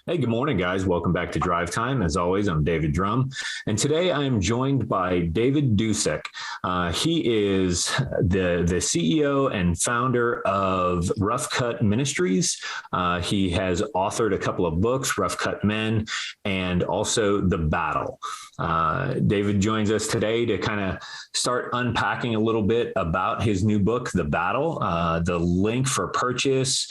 Hey, good morning, guys. Welcome back to Drive Time. As always, I'm David Drum, and today I am joined by David Dusek. He is the CEO and founder of Rough Cut Ministries. He has authored a couple of books, Rough Cut Men, and also The Battle. David joins us today to kind of start unpacking a little bit about his new book, The Battle. The link for purchase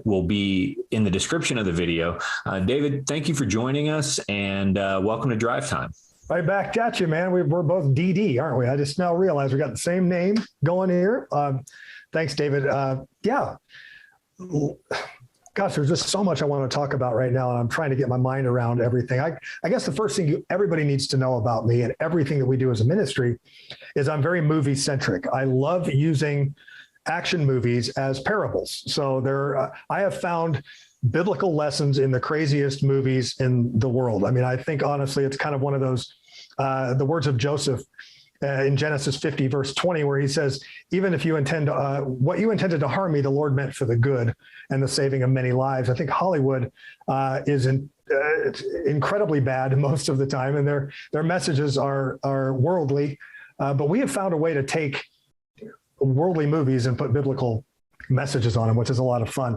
will be in the description of the video. David, thank you for joining us, and welcome to Drive Time. Right back at you, man. We're both DD, aren't we? I just now realized we got the same name going here. Thanks, David. Yeah. Gosh, there's just so much I want to talk about right now, and I'm trying to get my mind around everything. I guess the first thing everybody needs to know about me and everything that we do as a ministry is I'm very movie-centric. I love using action movies as parables. So I have found biblical lessons in the craziest movies in the world. I mean, I think honestly, it's kind of one of those, the words of Joseph in Genesis 50, verse 20, where he says, even if you what you intended to harm me, the Lord meant for the good and the saving of many lives. I think Hollywood is incredibly bad most of the time, and their messages are worldly. But we have found a way to take worldly movies and put biblical messages on them, which is a lot of fun.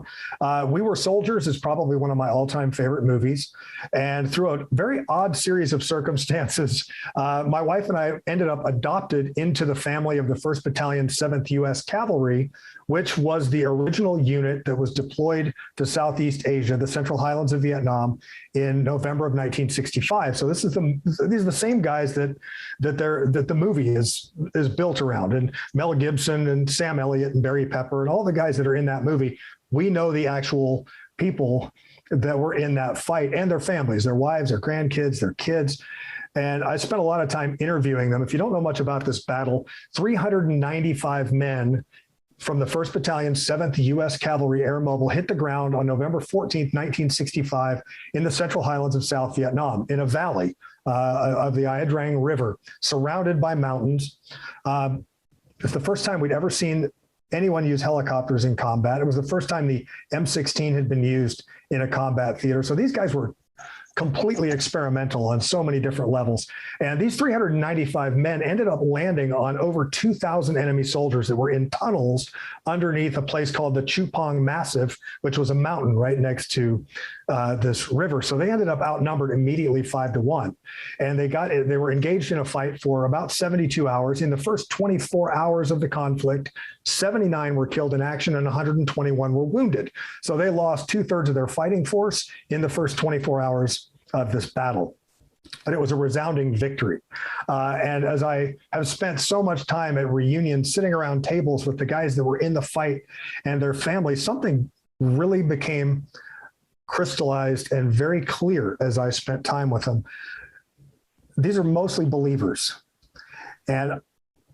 We Were Soldiers is probably one of my all-time favorite movies. And through a very odd series of circumstances, my wife and I ended up adopted into the family of the 1st Battalion, 7th U.S. Cavalry, which was the original unit that was deployed to Southeast Asia, the Central Highlands of Vietnam, in November of 1965. So these are the same guys that the movie is built around. And Mel Gibson and Sam Elliott and Barry Pepper and all the guys that are in that movie, we know the actual people that were in that fight and their families, their wives, their grandkids, their kids. And I spent a lot of time interviewing them. If you don't know much about this battle, 395 men from the 1st Battalion, 7th U.S. Cavalry Air Mobile hit the ground on November 14th, 1965 in the Central Highlands of South Vietnam in a valley of the Ia Drang River, surrounded by mountains. It's the first time we'd ever seen anyone use helicopters in combat. It was the first time the M16 had been used in a combat theater. So these guys were completely experimental on so many different levels. And these 395 men ended up landing on over 2,000 enemy soldiers that were in tunnels underneath a place called the Chupong Massif, which was a mountain right next to this river. So they ended up outnumbered immediately 5-1. And they were engaged in a fight for about 72 hours. In the first 24 hours of the conflict, 79 were killed in action and 121 were wounded. So they lost 2/3 of their fighting force in the first 24 hours of this battle. But it was a resounding victory. And as I have spent so much time at reunions, sitting around tables with the guys that were in the fight and their families, something really became crystallized and very clear as I spent time with them. These are mostly believers. And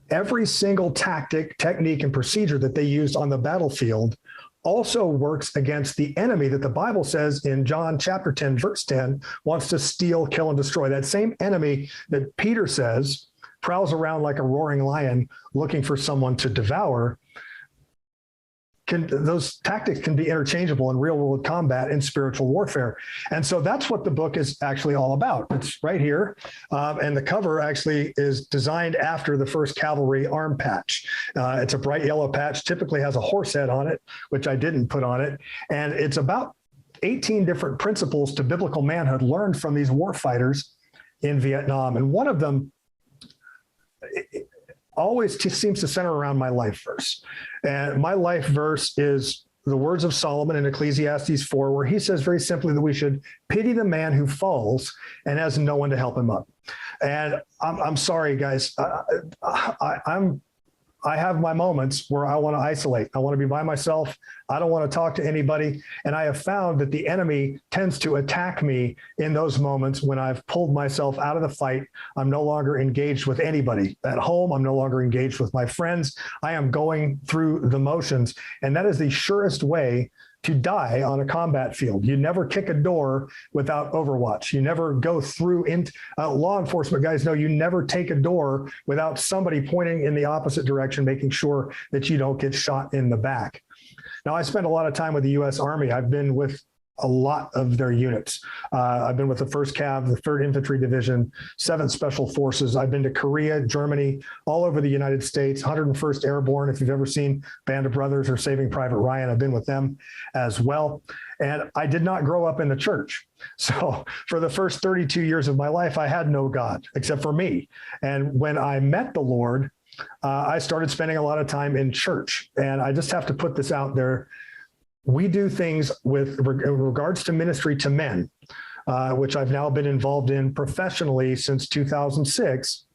every single tactic, technique, and procedure that they used on the battlefield also works against the enemy that the Bible says in John chapter 10, verse 10, wants to steal, kill, and destroy. That same enemy that Peter says prowls around like a roaring lion looking for someone to devour. Those tactics can be interchangeable in real world combat and spiritual warfare. And so that's what the book is actually all about. It's right here. And the cover actually is designed after the 1st Cavalry arm patch. It's a bright yellow patch, typically has a horse head on it, which I didn't put on it. And it's about 18 different principles to biblical manhood learned from these war fighters in Vietnam. And one of them always seems to center around my life verse. And my life verse is the words of Solomon in Ecclesiastes 4, where he says very simply that we should pity the man who falls and has no one to help him up. And I'm sorry, guys. I have my moments where I want to isolate. I want to be by myself. I don't want to talk to anybody. And I have found that the enemy tends to attack me in those moments when I've pulled myself out of the fight. I'm no longer engaged with anybody at home. I'm no longer engaged with my friends. I am going through the motions. And that is the surest way to die on a combat field. You never kick a door without overwatch. You never go through into law enforcement guys know you never take a door without somebody pointing in the opposite direction, making sure that you don't get shot in the back. Now, I spent a lot of time with the U.S. Army. I've been with a lot of their units. I've been with the 1st Cav, the 3rd Infantry Division, 7th Special Forces. I've been to Korea, Germany, all over the United States, 101st Airborne. If you've ever seen Band of Brothers or Saving Private Ryan, I've been with them as well. And I did not grow up in the church. So for the first 32 years of my life, I had no God except for me. And when I met the Lord, I started spending a lot of time in church. And I just have to put this out there. We do things with regards to ministry to men, which I've now been involved in professionally since 2006.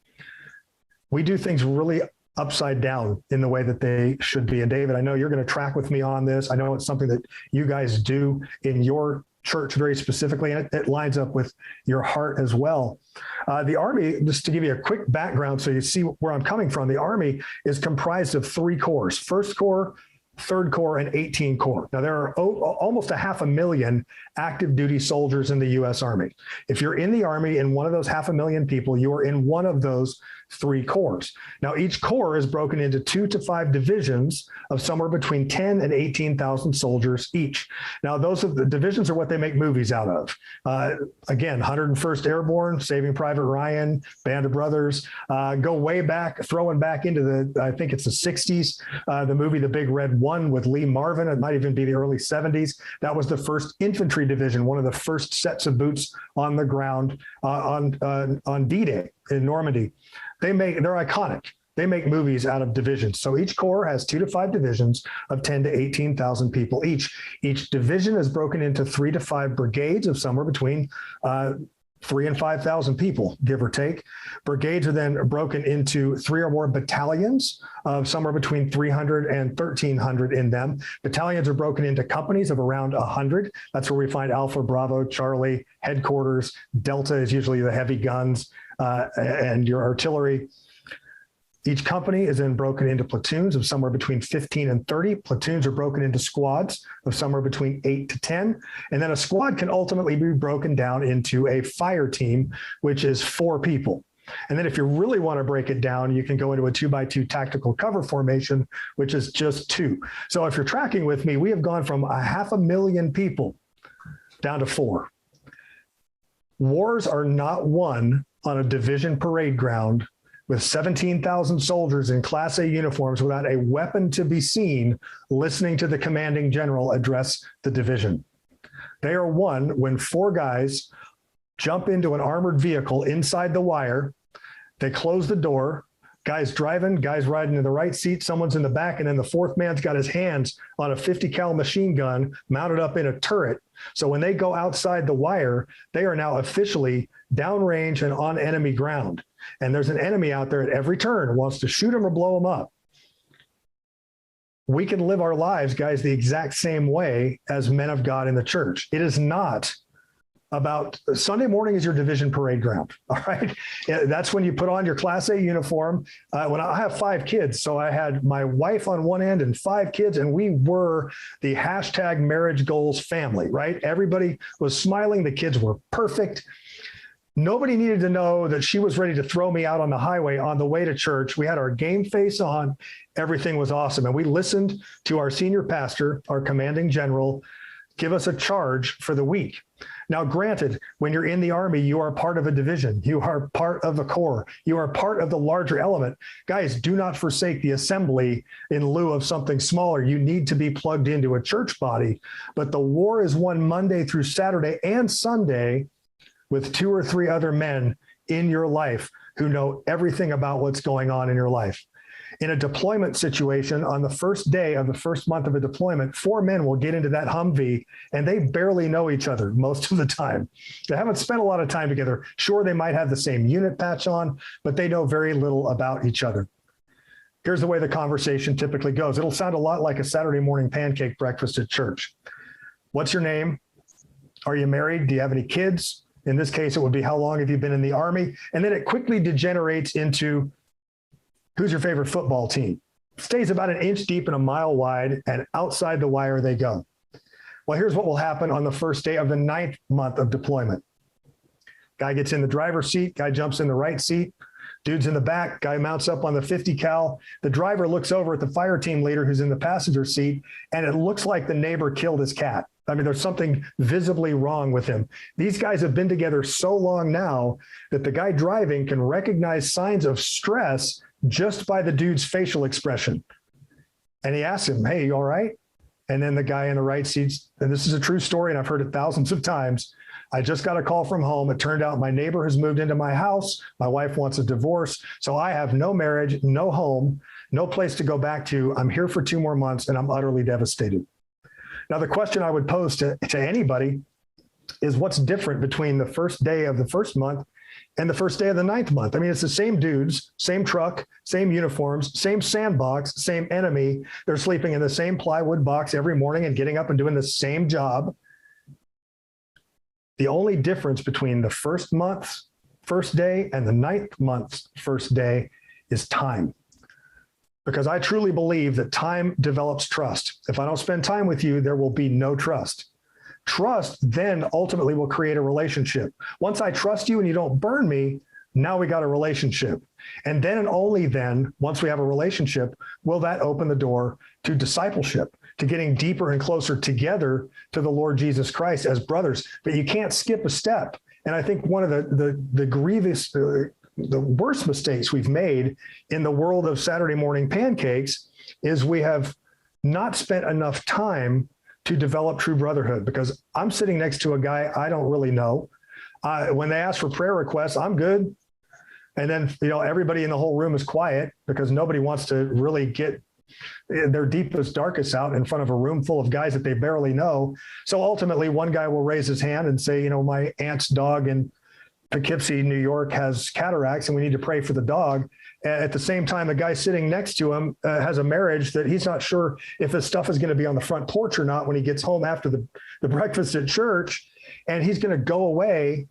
We do things really upside down in the way that they should be. And David, I know you're going to track with me on this. I know it's something that you guys do in your church very specifically, and it lines up with your heart as well. The Army, just to give you a quick background so you see where I'm coming from, the Army is comprised of 3 corps: 1st Corps, 3rd Corps, and 18 Corps. Now, there are almost 500,000 active duty soldiers in the U.S. Army. If you're in the Army and one of those 500,000 people, you are in one of those 3 corps. Now, each corps is broken into 2 to 5 divisions of somewhere between 10 and 18,000 soldiers each. Now, those are the divisions are what they make movies out of. Again, 101st Airborne, Saving Private Ryan, Band of Brothers, go way back, throwing back into I think it's the 60s, the movie The Big Red One with Lee Marvin. It might even be the early 70s. That was the 1st Infantry Division, one of the first sets of boots on the ground on D-Day in Normandy. They're iconic. They make movies out of divisions. So each corps has 2 to 5 divisions of 10 to 18,000 people each. Each division is broken into 3 to 5 brigades of somewhere between 3,000 and 5,000 people, give or take. Brigades are then broken into 3 or more battalions of somewhere between 300 and 1,300 in them. Battalions are broken into companies of around 100. That's where we find Alpha, Bravo, Charlie, headquarters. Delta is usually the heavy guns and your artillery. Each company is then broken into platoons of somewhere between 15 and 30. Platoons are broken into squads of somewhere between 8 to 10. And then a squad can ultimately be broken down into a fire team, which is 4 people. And then if you really want to break it down, you can go into a 2x2 tactical cover formation, which is just 2. So if you're tracking with me, we have gone from 500,000 people down to 4. Wars are not won on a division parade ground with 17,000 soldiers in Class A uniforms without a weapon to be seen, listening to the commanding general address the division. They are won when 4 guys jump into an armored vehicle inside the wire. They close the door. Guys driving, guys riding in the right seat, someone's in the back, and then the 4th man's got his hands on a 50 cal machine gun mounted up in a turret. So when they go outside the wire, they are now officially downrange and on enemy ground. And there's an enemy out there at every turn who wants to shoot them or blow them up. We can live our lives, guys, the exact same way as men of God in the church. It is not about Sunday morning is your division parade ground. All right. That's when you put on your Class A uniform. When I have 5 kids, so I had my wife on one end and 5 kids, and we were the hashtag marriage goals family, right? Everybody was smiling. The kids were perfect. Nobody needed to know that she was ready to throw me out on the highway on the way to church. We had our game face on. Everything was awesome. And we listened to our senior pastor, our commanding general, give us a charge for the week. Now, granted, when you're in the Army, you are part of a division. You are part of a corps. You are part of the larger element. Guys, do not forsake the assembly in lieu of something smaller. You need to be plugged into a church body. But the war is won Monday through Saturday and Sunday with 2 or 3 other men in your life who know everything about what's going on in your life. In a deployment situation, on the first day of the first month of a deployment, 4 men will get into that Humvee and they barely know each other most of the time. They haven't spent a lot of time together. Sure, they might have the same unit patch on, but they know very little about each other. Here's the way the conversation typically goes. It'll sound a lot like a Saturday morning pancake breakfast at church. What's your name? Are you married? Do you have any kids? In this case, it would be how long have you been in the Army? And then it quickly degenerates into who's your favorite football team? Stays about an inch deep and a mile wide, and outside the wire they go. Well, here's what will happen on the first day of the 9th month of deployment. Guy gets in the driver's seat, guy jumps in the right seat, dude's in the back, guy mounts up on the 50 cal. The driver looks over at the fire team leader who's in the passenger seat, and it looks like the neighbor killed his cat. I mean, there's something visibly wrong with him. These guys have been together so long now that the guy driving can recognize signs of stress just by the dude's facial expression. And he asks him, "Hey, you all right?" And then the guy in the right seat, and this is a true story, and I've heard it thousands of times. "I just got a call from home. It turned out my neighbor has moved into my house. My wife wants a divorce. So I have no marriage, no home, no place to go back to. I'm here for 2 more months and I'm utterly devastated." Now, the question I would pose to anybody is, what's different between the first day of the first month and the first day of the 9th month? I mean, it's the same dudes, same truck, same uniforms, same sandbox, same enemy. They're sleeping in the same plywood box every morning and getting up and doing the same job. The only difference between the first month's first day and the 9th month's first day is time. Because I truly believe that time develops trust. If I don't spend time with you, there will be no trust. Trust then ultimately will create a relationship. Once I trust you and you don't burn me, now we got a relationship. And then and only then, once we have a relationship, will that open the door to discipleship, to getting deeper and closer together to the Lord Jesus Christ as brothers. But you can't skip a step. And I think one of the grievous, the worst mistakes we've made in the world of Saturday morning pancakes is we have not spent enough time to develop true brotherhood, because I'm sitting next to a guy I don't really know. When they ask for prayer requests, I'm good. And then, everybody in the whole room is quiet because nobody wants to really get their deepest, darkest out in front of a room full of guys that they barely know. So ultimately, one guy will raise his hand and say, my aunt's dog in Poughkeepsie, New York has cataracts and we need to pray for the dog. At the same time, the guy sitting next to him has a marriage that he's not sure if his stuff is going to be on the front porch or not when he gets home after the breakfast at church. And he's going to go away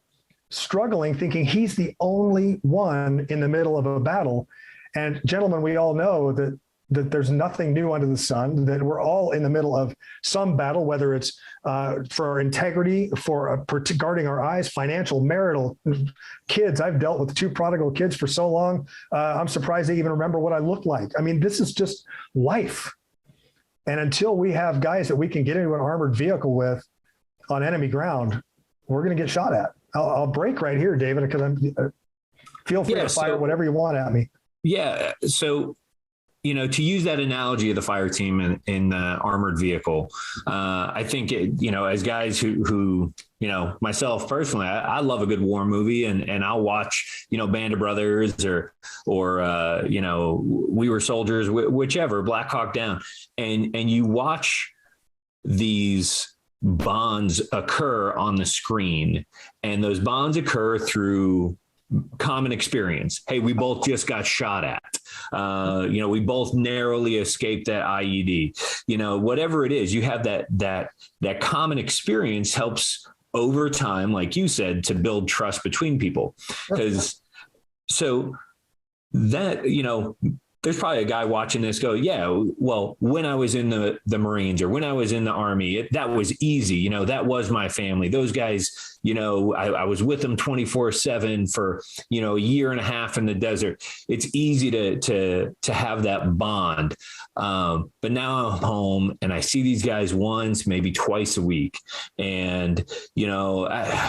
struggling, thinking he's the only one in the middle of a battle. And gentlemen, we all know that there's nothing new under the sun, that we're all in the middle of some battle, whether it's for our integrity, for guarding our eyes, financial, marital, kids. I've dealt with 2 prodigal kids for so long. I'm surprised they even remember what I look like. I mean, this is just life. And until we have guys that we can get into an armored vehicle with on enemy ground, we're going to get shot at. I'll break right here, David, because feel free to fire whatever you want at me. Yeah. So, to use that analogy of the fire team in the armored vehicle, I think, as guys who myself personally, I love a good war movie and I'll watch, Band of Brothers or We Were Soldiers, whichever, Black Hawk Down. And you watch these bonds occur on the screen, and those bonds occur through common experience. Hey, we both just got shot at. We both narrowly escaped that IED. Whatever it is, you have that common experience helps over time, like you said, to build trust between people. Because so that, there's probably a guy watching this go, yeah, well, when I was in the Marines or when I was in the Army, that was easy. That was my family. Those guys, I was with them 24/7 for, a year and a half in the desert. It's easy to have that bond. But now I'm home and I see these guys once, maybe twice a week. And,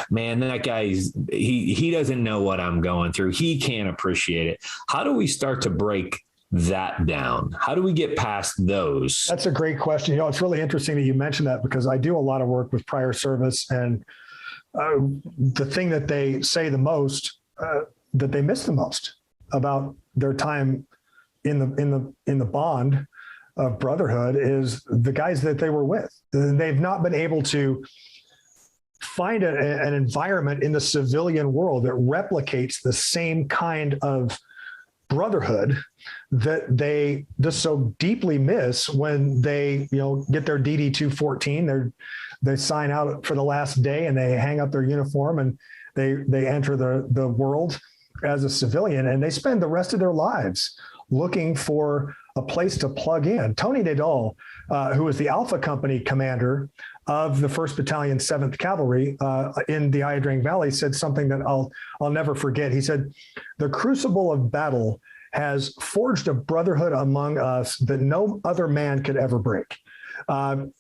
man, that guy, he doesn't know what I'm going through. He can't appreciate it. How do we start to break that down? How do we get past those? That's a great question. It's really interesting that you mentioned that, because I do a lot of work with prior service, and the thing that they say the most, that they miss the most about their time in the bond of brotherhood is the guys that they were with. They've not been able to find an environment in the civilian world that replicates the same kind of brotherhood that they just so deeply miss when they, get their DD 214. They sign out for the last day and they hang up their uniform and they enter the world as a civilian, and they spend the rest of their lives looking for a place to plug in. Tony Nadal, who was the Alpha Company commander of the 1st Battalion, 7th Cavalry in the Iadrang Valley, said something that I'll never forget. He said, "The crucible of battle has forged a brotherhood among us that no other man could ever break."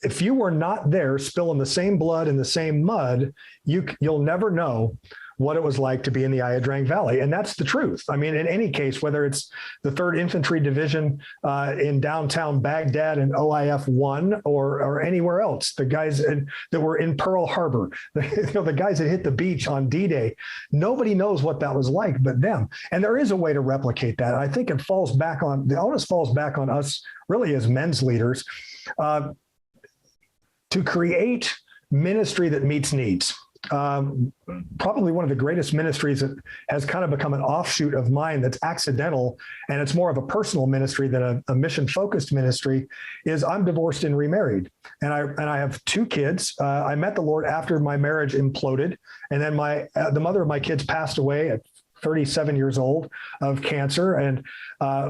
If you were not there spilling the same blood in the same mud, you'll never know what it was like to be in the Ayadrang Valley. And that's the truth. I mean, in any case, whether it's the 3rd Infantry Division in downtown Baghdad and OIF 1 or anywhere else, the guys that were in Pearl Harbor, the guys that hit the beach on D-Day, nobody knows what that was like but them. And there is a way to replicate that. I think the onus falls back on us really as men's leaders to create ministry that meets needs. Probably one of the greatest ministries that has kind of become an offshoot of mine that's accidental, and it's more of a personal ministry than a mission-focused ministry, is I'm divorced and remarried. And I have 2 kids. I met the Lord after my marriage imploded, and then the mother of my kids passed away at 37 years old of cancer, and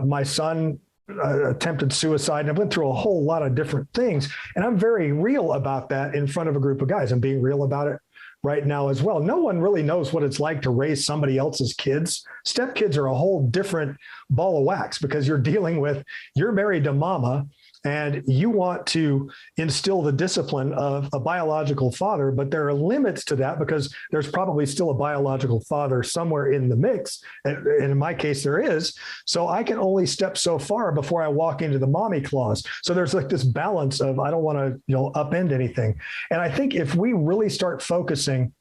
my son attempted suicide, and I went through a whole lot of different things. And I'm very real about that in front of a group of guys. I'm being real about it right now as well. No one really knows what it's like to raise somebody else's kids. Stepkids are a whole different ball of wax because you're married to mama and you want to instill the discipline of a biological father, but there are limits to that because there's probably still a biological father somewhere in the mix. And in my case, there is. So I can only step so far before I walk into the mommy clause. So there's like this balance of, I don't want to, upend anything. And I think if we really start focusing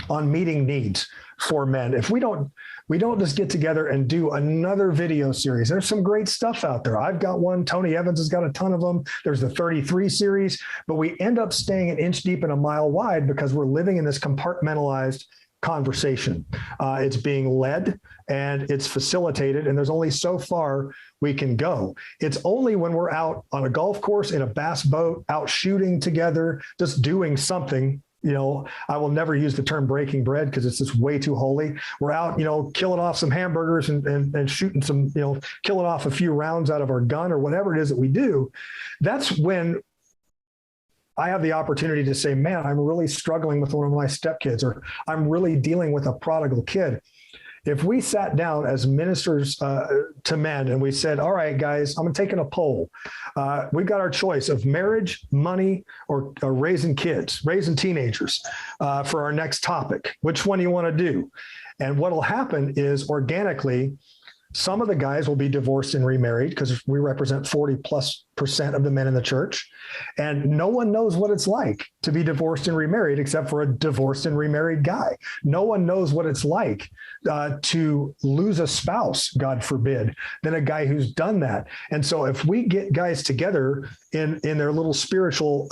on meeting needs for men, if we don't just get together and do another video series. There's some great stuff out there. I've got one. Tony Evans has got a ton of them. There's the 33 series, but we end up staying an inch deep and a mile wide because we're living in this compartmentalized conversation. It's being led and it's facilitated, and there's only so far we can go. It's only when we're out on a golf course, in a bass boat, out shooting together, just doing something. I will never use the term breaking bread because it's just way too holy. We're out, killing off some hamburgers and shooting some, killing off a few rounds out of our gun or whatever it is that we do. That's when I have the opportunity to say, man, I'm really struggling with one of my stepkids, or I'm really dealing with a prodigal kid. If we sat down as ministers to men and we said, all right, guys, I'm taking a poll. We've got our choice of marriage, money, or raising kids, raising teenagers for our next topic. Which one do you want to do? And what will happen is organically, some of the guys will be divorced and remarried because we represent 40+% of the men in the church. And no one knows what it's like to be divorced and remarried except for a divorced and remarried guy. No one knows what it's like to lose a spouse, God forbid, than a guy who's done that. And so if we get guys together in their little spiritual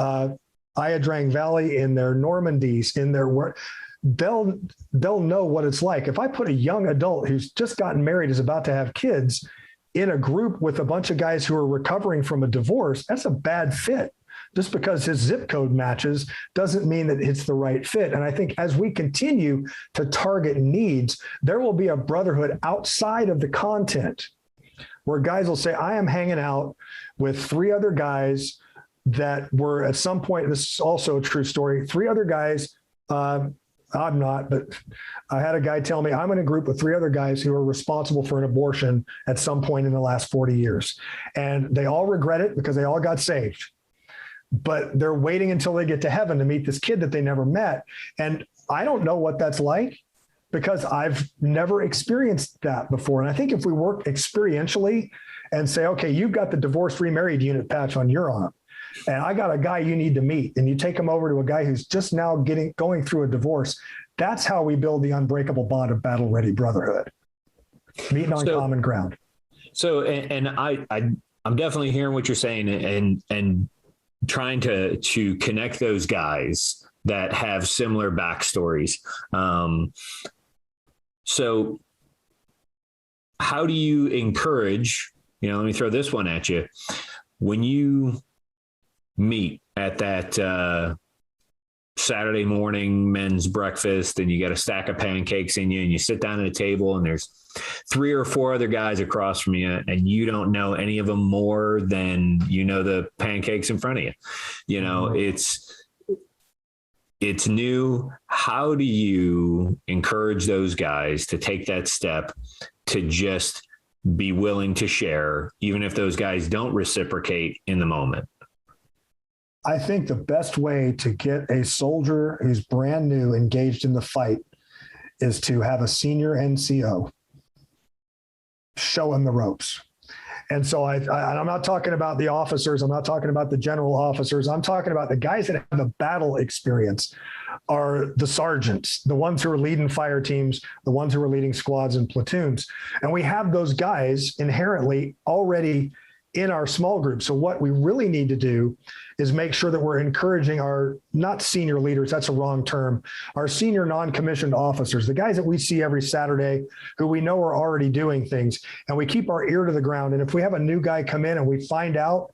Ayadrang Valley, in their Normandies, in their work, they'll know what it's like. If I put a young adult who's just gotten married, is about to have kids, in a group with a bunch of guys who are recovering from a divorce, that's a bad fit. Just because his zip code matches doesn't mean that it's the right fit. And I think as we continue to target needs, there will be a brotherhood outside of the content where guys will say, I am hanging out with 3 other guys that were at some point, this is also a true story, 3 other guys, I'm not, but I had a guy tell me I'm in a group with 3 other guys who are responsible for an abortion at some point in the last 40 years. And they all regret it because they all got saved. But they're waiting until they get to heaven to meet this kid that they never met. And I don't know what that's like because I've never experienced that before. And I think if we work experientially and say, okay, you've got the divorced remarried unit patch on your arm, and I got a guy you need to meet, and you take him over to a guy who's just now going through a divorce. That's how we build the unbreakable bond of battle-ready brotherhood, meeting on common ground. So, and I'm definitely hearing what you're saying, and trying to connect those guys that have similar backstories. So, how do you encourage? Let me throw this one at you. When you meet at that Saturday morning men's breakfast, and you got a stack of pancakes in you, and you sit down at a table, and there's 3 or 4 other guys across from you, and you don't know any of them more than the pancakes in front of you. It's new. How do you encourage those guys to take that step to just be willing to share, even if those guys don't reciprocate in the moment? I think the best way to get a soldier who's brand new engaged in the fight is to have a senior NCO show him the ropes. And so I'm not talking about the officers. I'm not talking about the general officers. I'm talking about the guys that have the battle experience are the sergeants, the ones who are leading fire teams, the ones who are leading squads and platoons. And we have those guys inherently already in our small group. So what we really need to do is make sure that we're encouraging our, not senior leaders, that's a wrong term, our senior non-commissioned officers, the guys that we see every Saturday who we know are already doing things, and we keep our ear to the ground. And if we have a new guy come in and we find out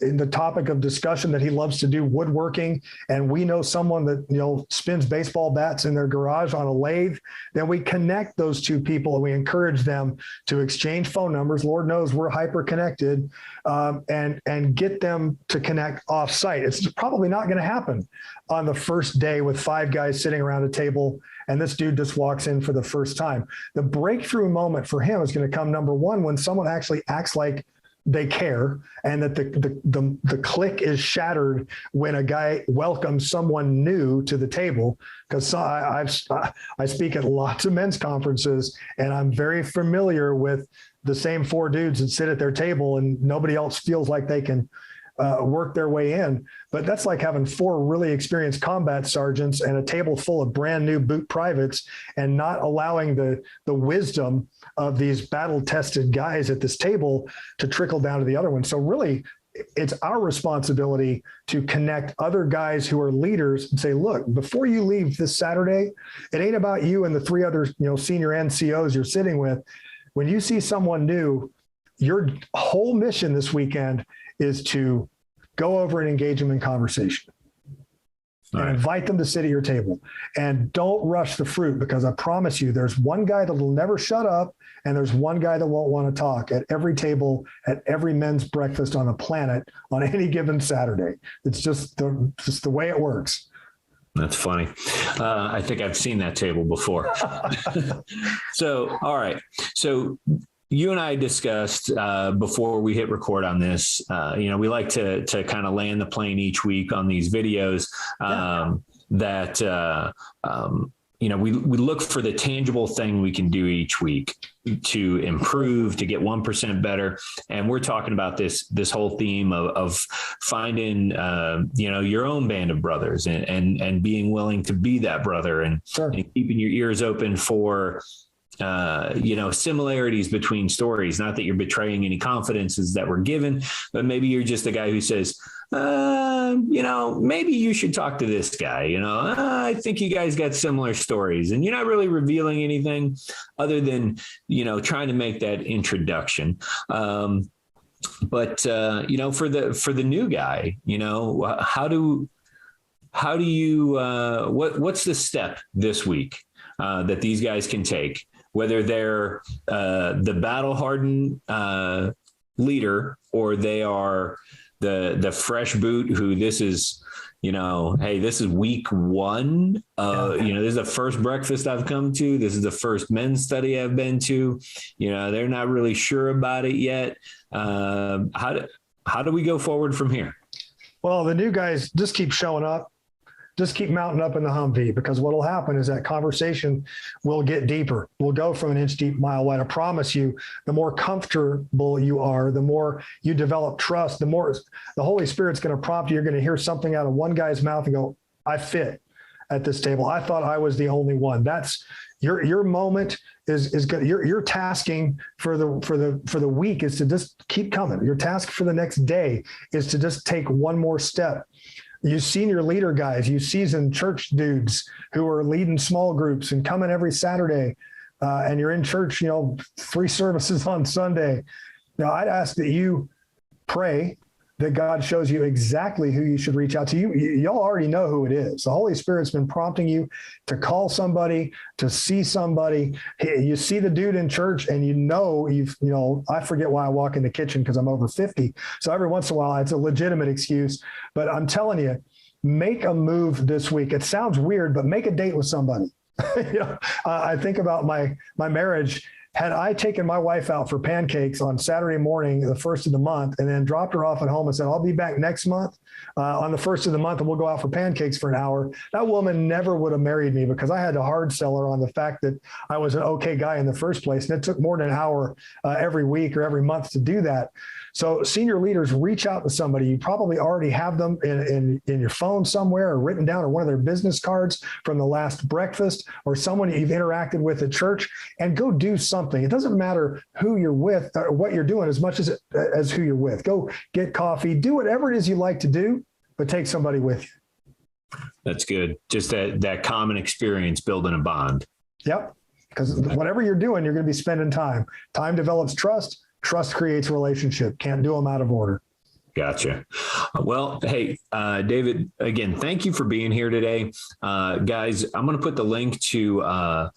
in the topic of discussion that he loves to do woodworking, and we know someone that, spins baseball bats in their garage on a lathe, then we connect those two people and we encourage them to exchange phone numbers. Lord knows we're hyper connected, and get them to connect off site. It's probably not going to happen on the first day with 5 guys sitting around a table and this dude just walks in for the first time. The breakthrough moment for him is going to come, number one, when someone actually acts like they care, and that the click is shattered when a guy welcomes someone new to the table. Because I speak at lots of men's conferences, and I'm very familiar with the same 4 dudes that sit at their table, and nobody else feels like they can work their way in. But that's like having 4 really experienced combat sergeants and a table full of brand new boot privates, and not allowing the wisdom of these battle-tested guys at this table to trickle down to the other one. So really, it's our responsibility to connect other guys who are leaders and say, look, before you leave this Saturday, it ain't about you and the 3 other senior NCOs you're sitting with. When you see someone new, your whole mission this weekend is to go over and engage them in conversation. And invite them to sit at your table. And don't rush the fruit, because I promise you, there's one guy that will never shut up, and there's one guy that won't want to talk at every table, at every men's breakfast on the planet on any given Saturday. It's just the way it works. That's funny. I think I've seen that table before. So, all right. So you and I discussed before we hit record on this, we like to kind of land the plane each week on these videos we look for the tangible thing we can do each week to improve, to get 1% better. And we're talking about this whole theme of finding, your own band of brothers and being willing to be that brother, and, sure, and keeping your ears open for similarities between stories. Not that you're betraying any confidences that were given, but maybe you're just a guy who says, maybe you should talk to this guy. I think you guys got similar stories, and you're not really revealing anything other than, trying to make that introduction. But for the new guy, how do you, what's the step this week that these guys can take, whether they're the battle-hardened leader, or they are the fresh boot who this is, hey, this is week 1. This is the first breakfast I've come to. This is the first men's study I've been to. They're not really sure about it yet. How do we go forward from here? Well, the new guys just keep showing up. Just keep mounting up in the Humvee, because what will happen is that conversation will get deeper. We'll go from an inch deep, mile wide. I promise you, the more comfortable you are, the more you develop trust, the more the Holy Spirit's going to prompt you. You're going to hear something out of one guy's mouth and go, I fit at this table. I thought I was the only one. That's your moment is good. Your tasking for the week is to just keep coming. Your task for the next day is to just take one more step. You senior leader guys, you seasoned church dudes who are leading small groups and coming every Saturday, and you're in church, 3 services on Sunday. Now, I'd ask that you pray that God shows you exactly who you should reach out to. Y'all already know who it is. The Holy Spirit's been prompting you to call somebody, to see somebody. You see the dude in church, and I forget why I walk in the kitchen because I'm over 50. So every once in a while, it's a legitimate excuse. But I'm telling you, make a move this week. It sounds weird, but make a date with somebody. I think about my marriage. Had I taken my wife out for pancakes on Saturday morning, the first of the month, and then dropped her off at home and said, I'll be back next month on the first of the month and we'll go out for pancakes for an hour, that woman never would have married me because I had to hard sell her on the fact that I was an okay guy in the first place. And it took more than an hour every week or every month to do that. So senior leaders, reach out to somebody. You probably already have them in your phone somewhere or written down or one of their business cards from the last breakfast or someone you've interacted with at church, and go do something. It doesn't matter who you're with or what you're doing as much as who you're with. Go get coffee, do whatever it is you like to do, but take somebody with you. That's good. Just that common experience building a bond. Yep. Because whatever you're doing, you're going to be spending time. Time develops trust. Trust creates relationship. Can't do them out of order. Gotcha. Well, hey, David, again, thank you for being here today. Guys, I'm going to put the link to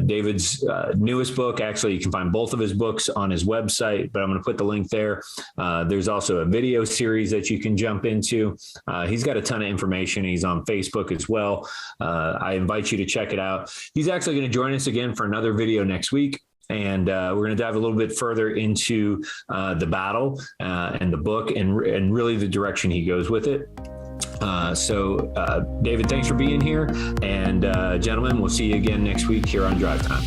David's newest book. Actually, you can find both of his books on his website, but I'm going to put the link there. There's also a video series that you can jump into. He's got a ton of information. He's on Facebook as well. I invite you to check it out. He's actually going to join us again for another video next week. And we're going to dive a little bit further into the battle and the book and really the direction he goes with it. So, David, thanks for being here. And gentlemen, we'll see you again next week here on Drive Time.